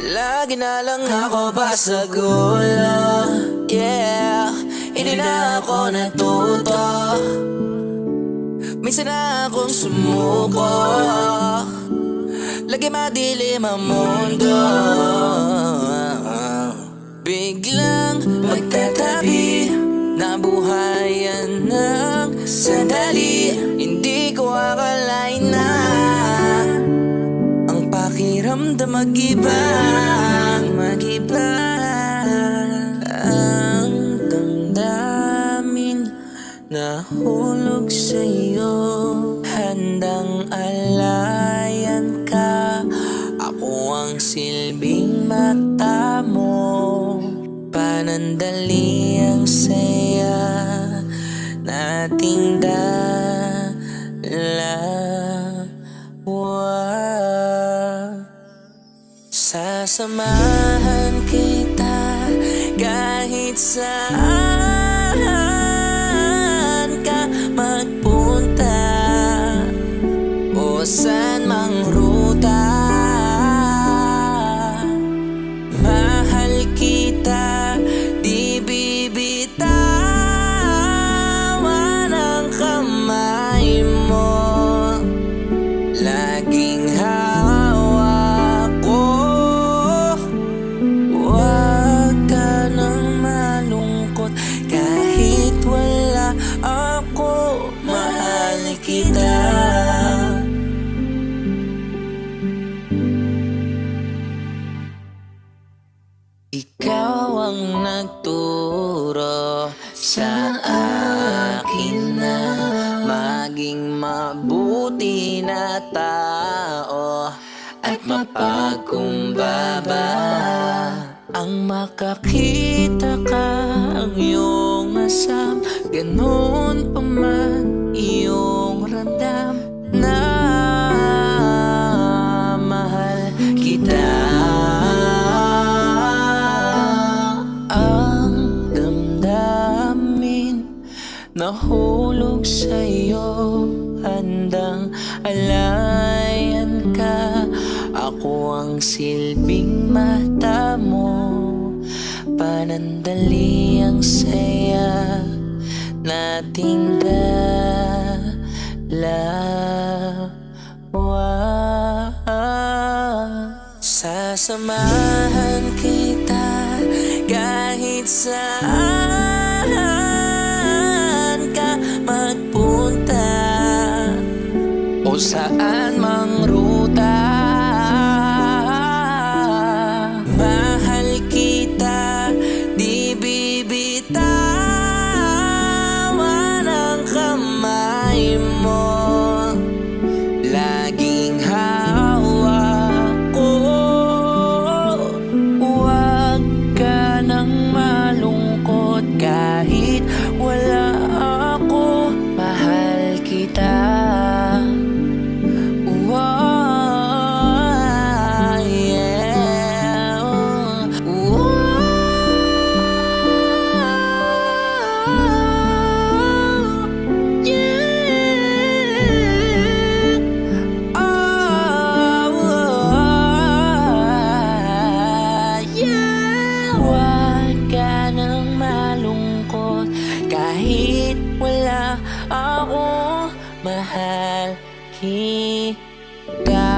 Lagi na lang ako pa sa gulo, yeah. Hindi na ako natuto. Minsan na akong sumuko. Lagi madilim ang mundo. Biglang magtatabi, nabuhayan ng sandali. Hindi ko akalain na ang pakiramdam mag-iba. Ang damdamin nahulog sa'yo. Handang alayan ka, ako ang silbing mata mo. Panandali ang saya nating dalawa. Sasamahan kita kahit saan ka magpunta o saan mang ruta. Mahal kita, di bibitawan ang kamay mo. Laging hawak ko. Huwag ka nang malungkot kahit wala ako. Mahal kita. Ikaw ang nagturo sa akin na maging mabuti na tao at mapagkumbaba. Ang makakita ka ang iyong asam, ganon pa man iyong ramdam na mahal kita. Ang damdamin nahulog sa'yo, handang alayan ka, ako ang silbing mata mo. Panandali ang saya nating dalawa. Sasamahan kita kahit saan ka magpunta o saan mang ruta. Mahal kita, di bibitawan ang kamay mo. Laging hawak ko. Huwag ka nang malungkot kahit wala ako. Mahal kita. Kahit wala ako, mahal kita.